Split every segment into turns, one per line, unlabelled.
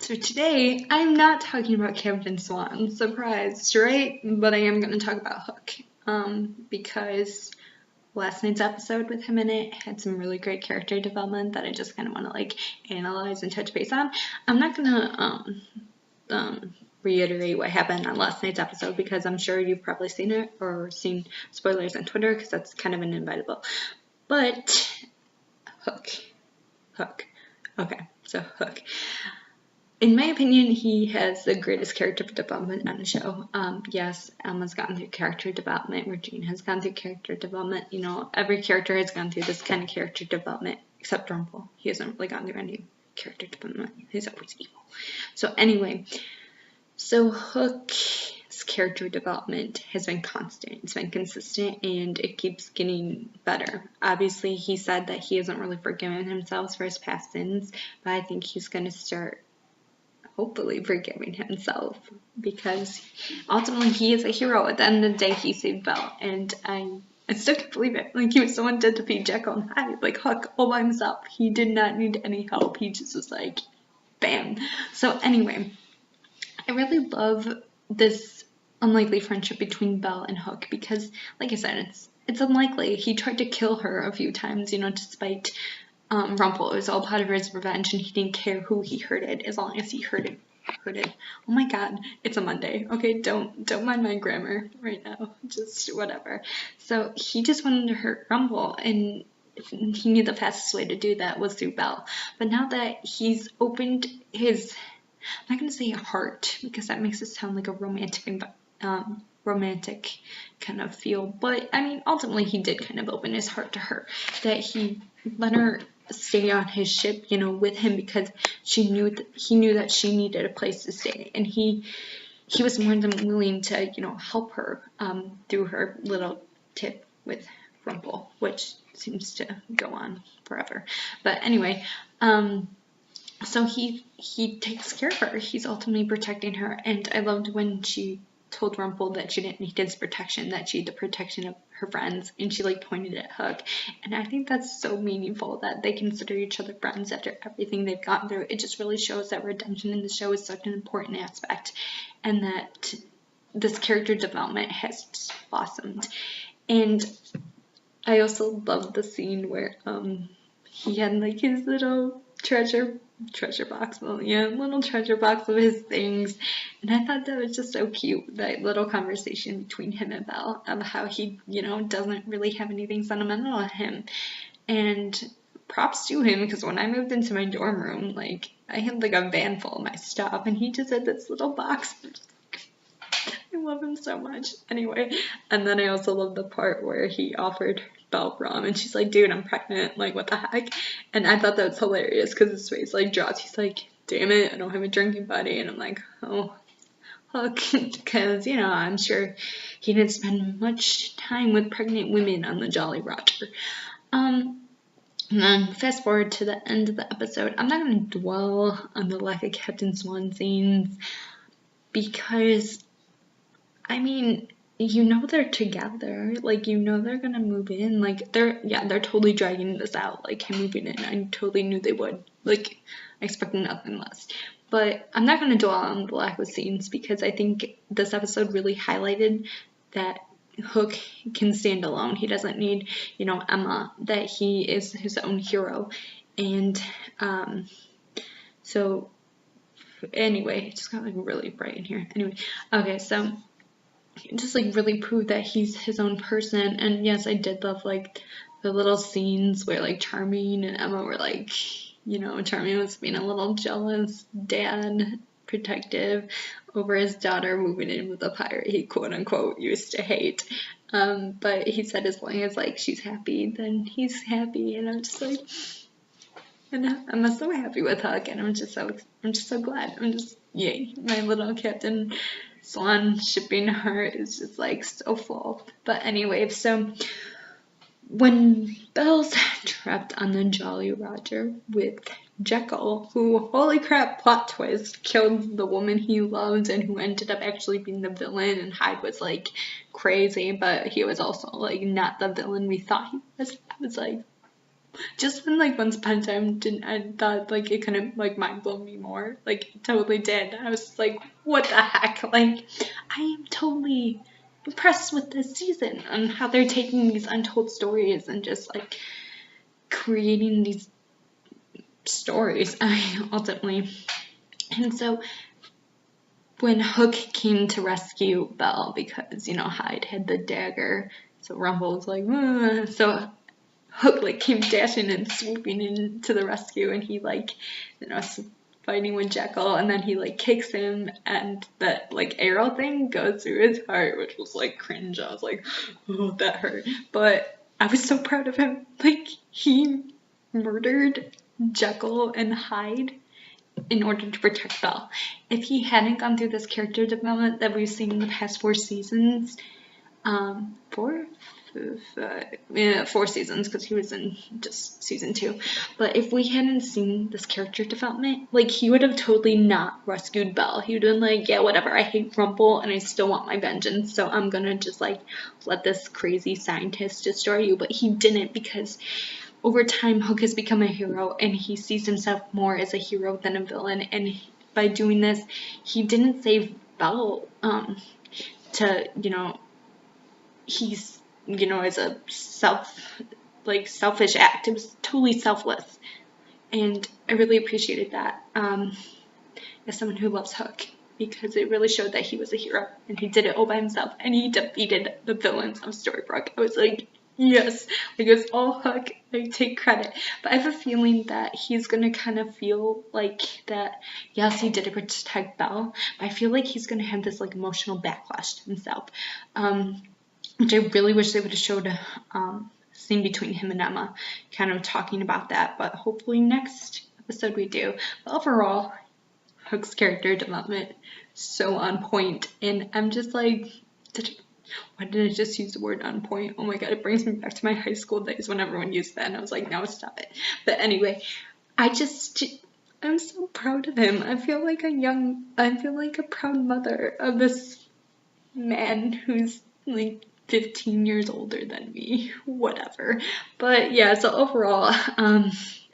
So today, I'm not talking about Captain Swan, surprised, right? But I am going to talk about Hook, because last night's episode with him in it had some really great character development that I just kind of want to analyze and touch base on. I'm not going to reiterate what happened on last night's episode because I'm sure you've probably seen it or seen spoilers on Twitter because that's kind of inevitable. But Hook. Okay, so Hook. In my opinion, he has the greatest character development on the show. Yes, Emma's gone through character development. Regine has gone through character development. You know, every character has gone through this kind of character development, except Rumple. He hasn't really gone through any character development. He's always evil. So anyway, Hook's character development has been constant. It's been consistent, and it keeps getting better. Obviously, he said that he hasn't really forgiven himself for his past sins, but I think he's going to start hopefully forgiving himself because ultimately he is a hero. At the end of the day, he saved Belle, and I still can't believe it. Like, he was someone to defeat Jekyll and Hyde, like Hook all by himself. He did not need any help. He just was like, bam. So anyway, I really love this unlikely friendship between Belle and Hook because, like I said, it's unlikely. He tried to kill her a few times, you know, despite Rumple. It was all part of his revenge, and he didn't care who he hurted as long as he hurted. Oh my god, it's a Monday. Okay, don't mind my grammar right now. Just whatever. So he just wanted to hurt Rumple, and he knew the fastest way to do that was through Belle. But now that he's opened his, I'm not gonna say heart because that makes it sound like a romantic kind of feel, but I mean, ultimately he did kind of open his heart to her, that he let her stay on his ship, you know, with him because he knew that she needed a place to stay, and he was more than willing to, you know, help her through her little tip with Rumple, which seems to go on forever. But anyway, so he takes care of her. He's ultimately protecting her, and I loved when she told Rumple that she didn't need his protection, that she had the protection of her friends, and she pointed at Hook. And I think that's so meaningful that they consider each other friends after everything they've gone through. It just really shows that redemption in the show is such an important aspect, and that this character development has just blossomed. And I also love the scene where he had his little treasure box, little treasure box of his things, and I thought that was just so cute, that little conversation between him and Belle of how he, you know, doesn't really have anything sentimental on him. And props to him, because when I moved into my dorm room, I had a van full of my stuff, and he just had this little box. I love him so much. Anyway, and then I also love the part where he offered Belle rum, and she's like, dude, I'm pregnant, what the heck? And I thought that was hilarious because his face drops. He's like, damn it, I don't have a drinking buddy. And I'm like, oh, Hook, because, you know, I'm sure he didn't spend much time with pregnant women on the Jolly Roger. And then fast forward to the end of the episode. I'm not going to dwell on the lack of Captain Swan scenes because, I mean, you know they're together, you know they're gonna move in, they're totally dragging this out, him moving in. I totally knew they would, I expected nothing less. But I'm not gonna dwell on the lack of scenes because I think this episode really highlighted that Hook can stand alone. He doesn't need, you know, Emma, that he is his own hero. And so anyway, it just got really bright in here. Anyway, okay, so just really prove that he's his own person. And yes, I did love the little scenes where Charming and Emma were you know, Charming was being a little jealous dad, protective over his daughter moving in with a pirate he quote unquote used to hate. But he said as long as she's happy, then he's happy. And I'm just and I'm so happy with Hook, and I'm just so glad. Yay, my little Captain Swan shipping heart is just so full. But anyway, so when Belle's trapped on the Jolly Roger with Jekyll, who, holy crap, plot twist, killed the woman he loved and who ended up actually being the villain, and Hyde was crazy, but he was also not the villain we thought he was. I was Just when like Once Upon a Time didn't, I thought like it kind of like mind blown me more. Like it totally did. I was like, what the heck? Like I am totally impressed with this season and how they're taking these untold stories and just like creating these stories. Ultimately. And so when Hook came to rescue Belle because Hyde had the dagger, so Rumple was like, so Hook like came dashing and swooping into the rescue, and he like fighting with Jekyll, and then he like kicks him, and that like arrow thing goes through his heart, which was like cringe. I was like, oh, that hurt. But I was so proud of him. Like he murdered Jekyll and Hyde in order to protect Belle. If he hadn't gone through this character development that we've seen in the past 4 seasons, 4 seasons, because he was in just season 2. But if we hadn't seen this character development, like he would have totally not rescued Belle. He would have been like, yeah, whatever, I hate Rumple and I still want my vengeance, so I'm gonna just like let this crazy scientist destroy you. But he didn't, because over time Hook has become a hero and he sees himself more as a hero than a villain, and by doing this he didn't save Belle to he's as a selfish act. It was totally selfless, and I really appreciated that as someone who loves Hook, because it really showed that he was a hero and he did it all by himself and he defeated the villains of Storybrooke. I was like, yes, like it's all Hook, I take credit. But I have a feeling that he's gonna kind of feel like that, yes, he did it to protect Belle, but I feel like he's gonna have this like emotional backlash to himself, which I really wish they would have showed a scene between him and Emma kind of talking about that, but hopefully next episode we do. But overall, Hook's character development so on point, and I'm just like, why did I just use the word on point? Oh my god, it brings me back to my high school days when everyone used that and I was like, no, stop it. But anyway, I'm so proud of him. I feel like a proud mother of this man who's like 15 years older than me, whatever. But yeah, so overall,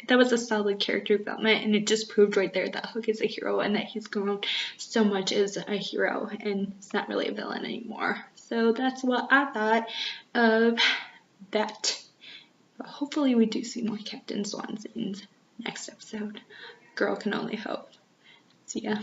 that was a solid character development, and it just proved right there that Hook is a hero and that he's grown so much as a hero and he's not really a villain anymore. So that's what I thought of that. But hopefully we do see more Captain Swan scenes next episode. Girl can only hope. See ya.